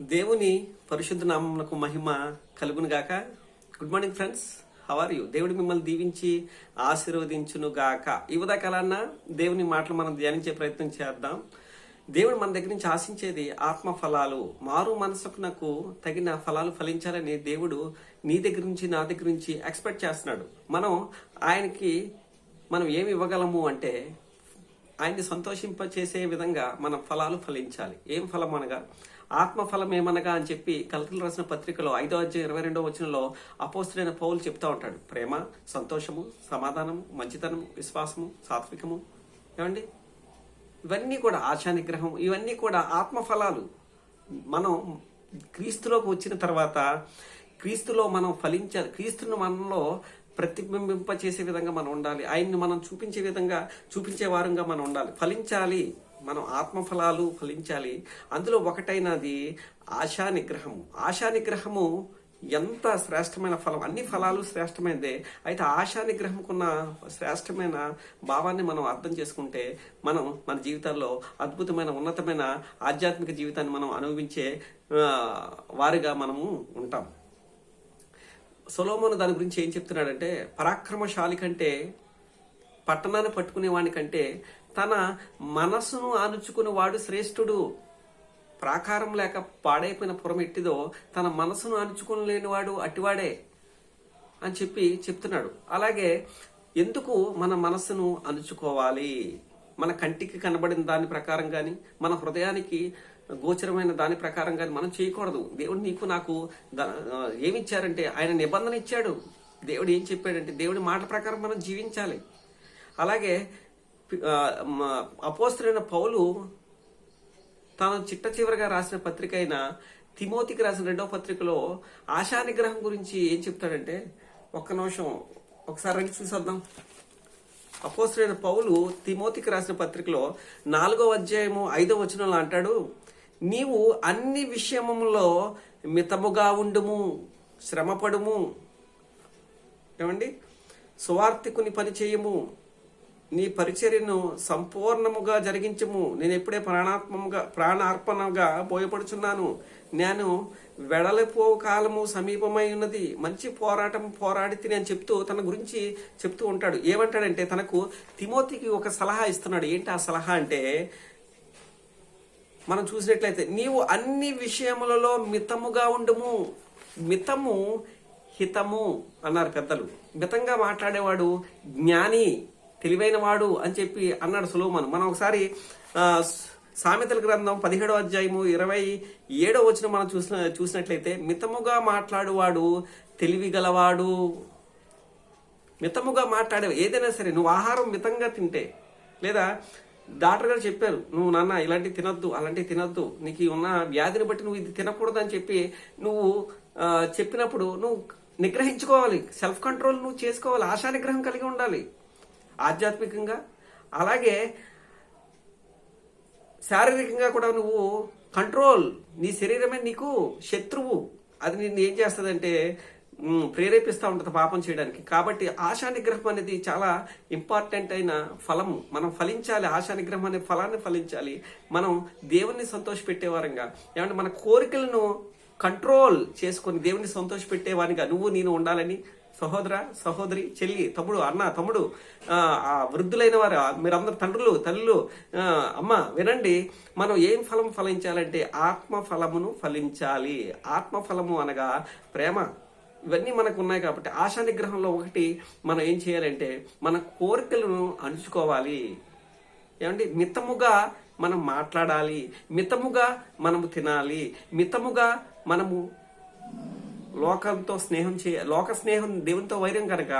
దేవుని పరిశుద్ధ నామమునకు మహిమ కలుగును గాక. Good morning friends, how are you? దేవుడు మిమ్మల్ని దీవించి ఆశీర్వదించును గాక. ఈ ఉదయకాలాన్న దేవుని మాటలు మనం ధ్యానించే ప్రయత్నం చేద్దాం. దేవుడు మన దగ్గర నుంచి ఆశించేది ఆత్మ ఫలాలు. మారు మనసుకు తగిన ఫలాలు ఫలించాలని దేవుడు నీ దగ్గర నుంచి నా దగ్గర నుంచి ఎక్స్పెక్ట్ చేస్తున్నాడు. మనం ఏమి ఇవ్వగలము అంటే ఆయన్ని సంతోషింపచేసే విధంగా మన ఫలాలు ఫలించాలి. ఏం ఫలం అనగా ఆత్మఫలం ఏమనగా అని చెప్పి కల్కలు రాసిన పత్రికలో 5వ అధ్యాయం 22వ వచనంలో అపోస్తలుడైన పౌలు చెప్తా ఉంటాడు. ప్రేమ, సంతోషము, సమాధానము, మంచితనం, విశ్వాసము, సాత్వికము, ఏమండి ఇవన్నీ కూడా ఆశా నిగ్రహం, ఇవన్నీ కూడా ఆత్మఫలాలు. మనం క్రీస్తులోకి వచ్చిన తర్వాత క్రీస్తులో మనం ఫలించాలి. క్రీస్తును మనలో ప్రతిబింబింప చేసే విధంగా మనం ఉండాలి. ఆయన్ని మనం చూపించే వారంగా మనం ఉండాలి. ఫలించాలి. మనం ఆత్మఫలాలు ఫలించాలి. అందులో ఒకటైనది ఆశా నిగ్రహము. ఆశా నిగ్రహము ఎంత శ్రేష్టమైన ఫలం. అన్ని ఫలాలు శ్రేష్టమైనదే. అయితే ఆశా నిగ్రహంకున్న శ్రేష్టమైన భావాన్ని మనం అర్థం చేసుకుంటే మనం మన జీవితాల్లో అద్భుతమైన ఉన్నతమైన ఆధ్యాత్మిక జీవితాన్ని మనం అనుభవించే వారిగా మనము ఉంటాం. సొలొమోను దాని గురించి ఏం చెప్తున్నాడంటే, పరాక్రమశాలి కంటే, పట్టణాన్ని పట్టుకునే వాని కంటే తన మనసును ఆనుచుకుని వాడు శ్రేష్ఠుడు. ప్రాకారం లేక పాడైపోయిన పురం ఎట్టిదో తన మనసును ఆనుచుకుని లేనివాడు అట్టివాడే అని చెప్తున్నాడు. అలాగే ఎందుకు మన మనసును అణుచుకోవాలి? మన కంటికి కనబడిన దాని ప్రకారం కానీ, మన హృదయానికి గోచరమైన దాని ప్రకారం కానీ మనం చేయకూడదు. దేవుడు నీకు నాకు ఏమిచ్చారంటే ఆయన నిబంధన ఇచ్చాడు. దేవుడు ఏం చెప్పాడంటే దేవుడి మాట ప్రకారం మనం జీవించాలి. అలాగే అపోస్తలుడైన పౌలు తాను చిట్ట చివరిగా రాసిన పత్రిక అయిన తిమోతికి రాసిన 2వ పత్రికలో ఆశా నిగ్రహం గురించి ఏం చెప్తాడంటే, ఒక్క నిమిషం ఒకసారి రండి చూసేద్దాం. అపోస్తలుడైన పౌలు తిమోతికి రాసిన పత్రికలో 4వ అధ్యాయము 5వ వచనంలో అంటాడు, నీవు అన్ని విషయములలో మితముగా ఉండుము, శ్రమపడుము, ఏమండి సువార్తికుని పని చేయము, నీ పరిచర్యను సంపూర్ణముగా జరిగించము. నేను ఎప్పుడే ప్రాణార్పణగా బోయపడుచున్నాను. నేను వెడలిపో కాలము సమీపమై ఉన్నది. మంచి పోరాటం పోరాడి తిని అని తన గురించి చెప్తూ ఉంటాడు. ఏమంటాడంటే తనకు తిమోతికి ఒక సలహా ఇస్తున్నాడు. ఏంటి ఆ సలహా అంటే, మనం చూసినట్లయితే నీవు అన్ని విషయములలో మితముగా ఉండుము. మితము హితము అన్నారు పెద్దలు. మితంగా మాట్లాడేవాడు జ్ఞాని, తెలివైన వాడు అని అన్నాడు సొలొమోను. మనం ఒకసారి సామెతల గ్రంథం 17వ అధ్యాయము 27వ వచనం మనం చూసినట్లయితే మితముగా మాట్లాడువాడు తెలివి గలవాడు. మితముగా మాట్లాడే ఏదైనా సరే, నువ్వు ఆహారం మితంగా తింటే, లేదా డాక్టర్ గారు చెప్పారు నువ్వు నాన్న ఇలాంటివి తినొద్దు, అలాంటివి తినొద్దు, నీకు ఉన్న వ్యాధిని బట్టి నువ్వు ఇది తినకూడదు అని నువ్వు చెప్పినప్పుడు నువ్వు నిగ్రహించుకోవాలి. సెల్ఫ్ కంట్రోల్ నువ్వు చేసుకోవాలి. ఆశా నిగ్రహం కలిగి ఉండాలి ఆధ్యాత్మికంగా. అలాగే శారీరకంగా కూడా నువ్వు కంట్రోల్. నీ శరీరమే నీకు శత్రువు. అది నిన్ను ఏం చేస్తుందంటే ప్రేరేపిస్తూ ఉంటుంది పాపం చేయడానికి. కాబట్టి ఆశా నిగ్రహం అనేది చాలా ఇంపార్టెంట్ అయిన ఫలము. మనం ఫలించాలి. ఆశా నిగ్రహం అనే ఫలాన్ని ఫలించాలి. మనం దేవుణ్ణి సంతోషపెట్టేవారంగా, ఏమంటే మన కోరికలను కంట్రోల్ చేసుకొని దేవుణ్ణి సంతోషపెట్టేవారిగా నేను ఉండాలని సహోదర, సహోదరి, చెల్లి, తమ్ముడు, అన్న, తమ్ముడు, వృద్ధులైన వారు, మీరందరూ తండ్రులు, తల్లులు, అమ్మ వినండి. మనం ఏం ఫలం ఫలించాలంటే ఆత్మఫలమును ఫలించాలి. ఆత్మఫలము అనగా ప్రేమ. ఇవన్నీ మనకు ఉన్నాయి. కాబట్టి ఆశా నిగ్రహంలో ఒకటి మనం ఏం చేయాలంటే మన కోరికలను అణుచుకోవాలి. ఏమండి మితముగా మనం మాట్లాడాలి, మితముగా మనము తినాలి, మితముగా మనము లోకంతో స్నేహం లోక స్నేహం దేవునితో వైరం కనుక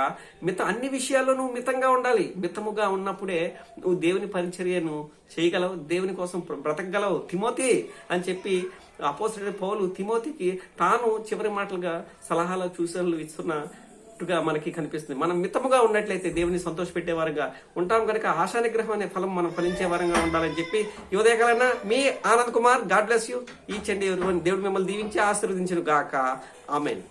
అన్ని విషయాల్లో నువ్వు మితంగా ఉండాలి. మితముగా ఉన్నప్పుడే నువ్వు దేవుని పరిచర్యను చేయగలవు, దేవుని కోసం బ్రతకగలవు. తిమోతి అని అపోస్తలుడైన పౌలు తిమోతికి తాను చివరి మాటలుగా సలహాలు సూచనలు ఇస్తున్నట్టుగా మనకి కనిపిస్తుంది. మనం మితముగా ఉన్నట్లయితే దేవుని సంతోషపెట్టేవారుగా ఉంటాం కనుక ఆశా నిగ్రహం అనే ఫలం మనం ఫలించే వారంగా ఉండాలని ఈ ఉదయకాలన్నా మీ Anand Kumar. God bless you each and everyone. దేవుడు మిమ్మల్ని దీవించి ఆశీర్వదించును గాక. ఆమేన్.